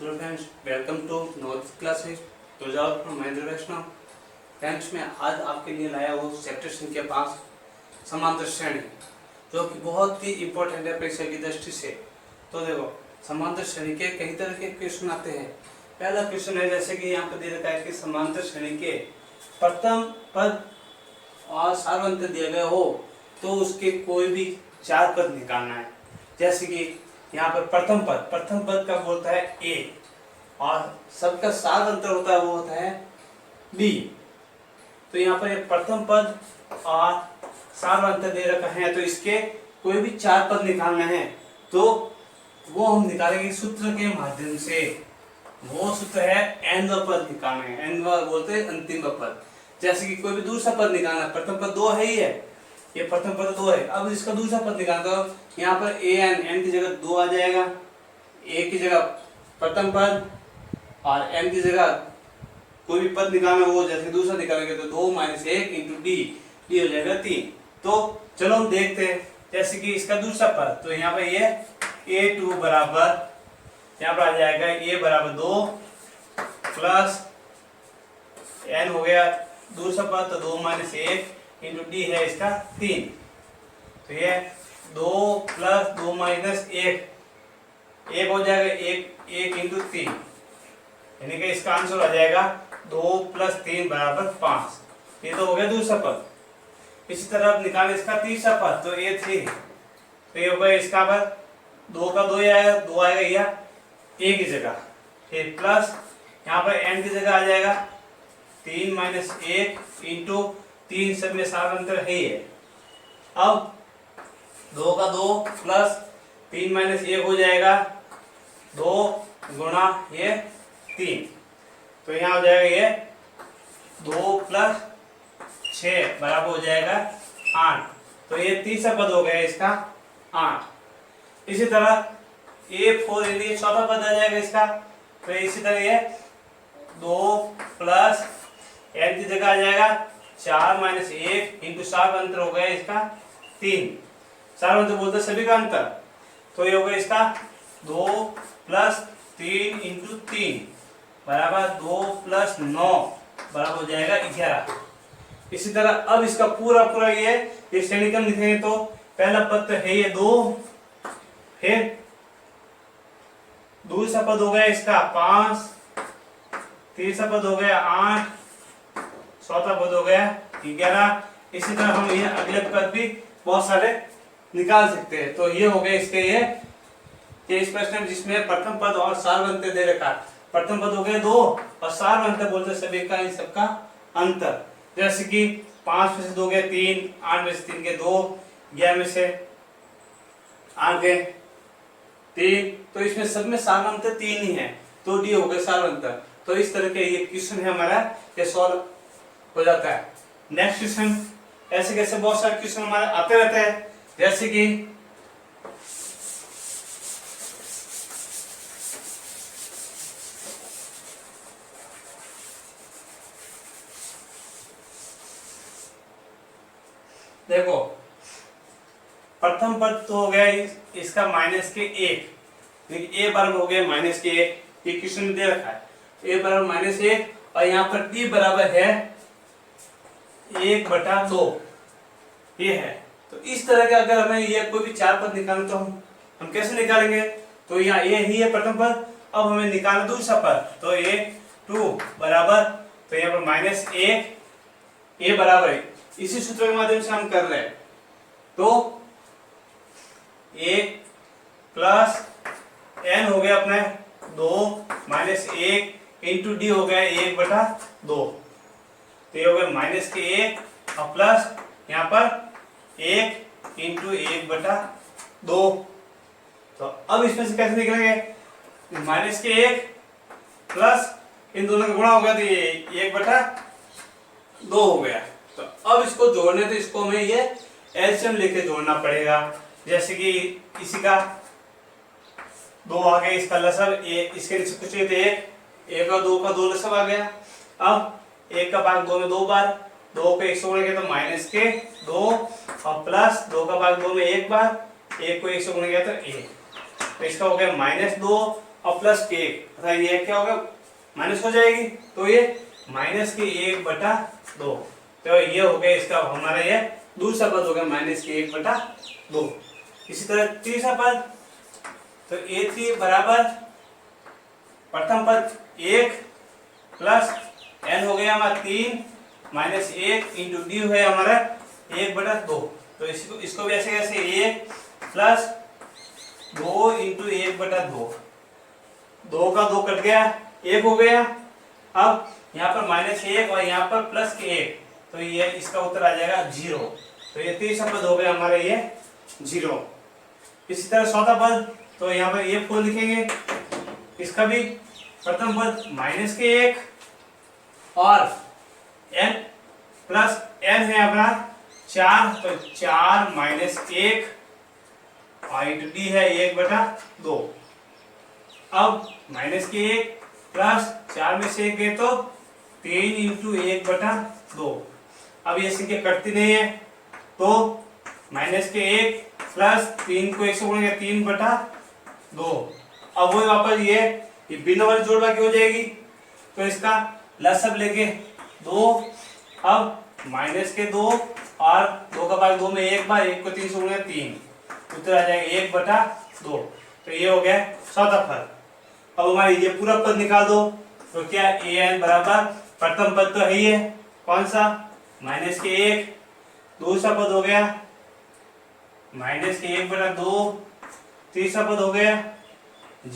Hello friends, welcome to knowledge classes. तो जाओ महेंद्र वैष्णव। Friends, मैं आज आपके लिए लाया हूँ चैप्टर संख्या 5 समांतर श्रेणी, जो कि बहुत ही इम्पोर्टेंट है परीक्षा की दृष्टि से। तो देखो, समांतर श्रेणी के कई तरह के क्वेश्चन आते हैं। पहला क्वेश्चन है, जैसे कि यहाँ पर दे रखा है कि समांतर श्रेणी के प्रथम पद और सार्वंत दिया गया हो तो उसके कोई भी 4 पद निकालना है। जैसे कि यहाँ पर प्रथम पद का बोलता है ए, और सबका सार अंतर होता है वो होता है बी। तो यहाँ पर प्रथम पद और सार अंतर दे रखा है, तो इसके कोई भी 4 पद निकालना है तो वो हम निकालेंगे सूत्र के माध्यम से। वो सूत्र है n पद निकालना है। n बोलते हैं अंतिम पद। जैसे कि कोई भी दूसरा पद निकालना, प्रथम पद 2 है ही है, ये प्रथम पद 2 है। अब इसका दूसरा पद निकालना, तो यहाँ पर n की जगह 2 आ जाएगा, a की जगह प्रथम पद और n की जगह कोई भी पद निकालना हो, जैसे दूसरा निकालेंगे तो 2 - 1 × d हो जाएगा 3। तो चलो हम देखते हैं। जैसे कि इसका दूसरा पद, तो यहाँ पर ये a2 बराबर, यहाँ पर आ जाएगा a बराबर 2 प्लस n हो गया दूसरा पद, तो 2 - 1 × d है इसका 3। तो ये 2 + 2 - 1 हो जाएगा 1 × 3, यानी कि इसका आंसर आ जाएगा 2 + 3 = 5। ये तो हो गया दूसरा पद। इसी तरह निकालें इसका तीसरा पद, तो a3, तो ये होगा इसका पद 2 का 2 आएगा, 2 आएगा या a की जगह, फिर प्लस यहाँ पर n की जगह आ जाएगा 3 - 1 × 3, सब में सार अंतर है ही है। अब 2 का 2 प्लस 3 - 1 हो जाएगा 2 गुणा ये 3, तो यहाँ हो जाएगा ये 2 + 6 बराबर हो जाएगा 8। तो ये तीसरा पद हो गया इसका 8। इसी तरह a4 यानी चौथा पद आ जाएगा इसका, तो इसी तरह ये 2 प्लस n की जगह आ जाएगा 4 - 1 × सार अंतर हो गया इसका 3। सार अंतर बोलते हैं सभी का अंतर, तो ये होगा इसका 2 + 3 × 3 बराबर 2 + 9 बराबर हो जाएगा 11। इसी तरह अब इसका पूरा ये श्रेणी क्रम लिखेंगे, तो पहला पद तो है ये 2, फिर दूसरा पद हो गया इसका 5, तीसरा पद हो गया 8, चौथा पद हो गया 11। इसी तरह हम ये अगले पद भी बहुत सारे निकाल सकते हैं। तो ये हो गए इसके ये इस प्रश्न जिसमें प्रथम पद और सार्वंत दे रखा है। प्रथम पद हो गए 2 और सार्वंत बोलते सभी का इन सबका अंतर। जैसे कि 5 में से 2 गए 3, 8 में से 3 गए 2, 11 में से 8 गए 3, तो इसमें सब में सार्वंत 3 ही है, तो डी हो गए सार्वंत। तो इस तरह के ये क्वेश्चन है हमारा, ये सॉल्व हो जाता है। नेक्स्ट क्वेश्चन, ऐसे कैसे बहुत सारे क्वेश्चन हमारे आते रहते हैं। जैसे कि देखो, प्रथम पद तो हो गया इसका -1, a बराबर हो गया -1, ये क्वेश्चन में दे रखा है a बराबर -1, और यहाँ पर t बराबर है 1/2, ये है। तो इस तरह के अगर हमें ये कोई भी 4 पद निकालना, तो हम कैसे निकालेंगे। तो यहाँ a ही है प्रथम पद, अब हमें निकालना दूसरा पद, तो a2 बराबर, तो यहाँ पर -1 a बराबर है, इसी सूत्र के माध्यम से हम कर रहे हैं। तो 1 प्लस n हो गया अपने 2 - 1 × d हो गया 1/2, तो ये हो गया -1 और प्लस यहाँ पर 1 × 1/2। तो अब इसमें से कैसे निकलेंगे, -1 प्लस इन दोनों का गुणा हो गया, तो ये 1/2 हो गया। तो अब इसको जोड़ने, तो इसको हमें ये एलसीएम लेके जोड़ना पड़ेगा। जैसे कि इसी का 2 आ गया, इसका लसब इसके नीचे कुछ 1 और 2 का 2 लसब आ गया। अब 1 का भाग 2 में 2 बार, 2 को 1 से गुणा किया तो -2, और प्लस 2 का भाग 2 में 1 बार, 1 को 1 से गुणा किया तो 1, तो इसका हो गया -2 और प्लस के 1 तथा ये क्या होगा माइनस हो जाएगी, तो ये माइनस के 1/2। तो ये हो गया इसका हमारा ये दूसरा पद हो गया माइनस के 1/2। इसी तरह तीसरा पद, तो a3 बराबर प्रथम पद 1 प्लस n हो गया हमारा 3 माइनस 1 इंटू डी है हमारा 1/2। तो इसको भी ऐसे कैसे 1 प्लस 2 इंटू 1/2, 2 का 2 कट गया 1 हो गया। अब यहाँ पर -1 और यहाँ पर प्लस के 1, तो ये इसका उत्तर आ जाएगा 0। तो ये तीसरा पद हो गया हमारे ये 0। इसी तरह चौथा पद, तो यहाँ पर ये 4 लिखेंगे, इसका भी प्रथम पद माइनस के 1 और n प्लस n है अपना 4, तो 4 माइनस 1 और इंटू डी है 1/2। अब माइनस के 1 प्लस 4 में से 1 गए तो 3 इंटू 1/2। अब ये संख्या कटती नहीं है, तो माइनस के 1 प्लस 3 को 1 से गुणेंगे 3/2। अब वो वापस ये भिन्न वाली जोड़ बाकी हो जाएगी, तो इसका लसब लेके 2। अब माइनस के 2 और 2 का भाग 2 में 1 बार, 1 को 3 से गुणा 3, उत्तर आ जाएगा 1/2। तो ये हो गया चौथा पद। अब हमारे ये पूरा पद निकाल दो, तो क्या an बराबर प्रथम पद तो है ही है, कौन सा माइनस के 1, दूसरा पद हो गया माइनस के 1/2, तीसरा पद हो गया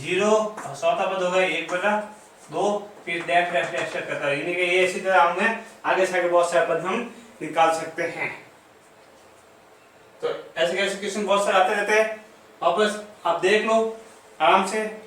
0 और चौथा पद हो गया 1/2। फिर डैश डैश डैश करता है, यानी कि ये इसी तरह हमें आगे से आगे बहुत सारे पद हम निकाल सकते हैं। तो ऐसे कैसे क्वेश्चन बहुत सारे आते रहते हैं, वापस आप देख लो आराम से।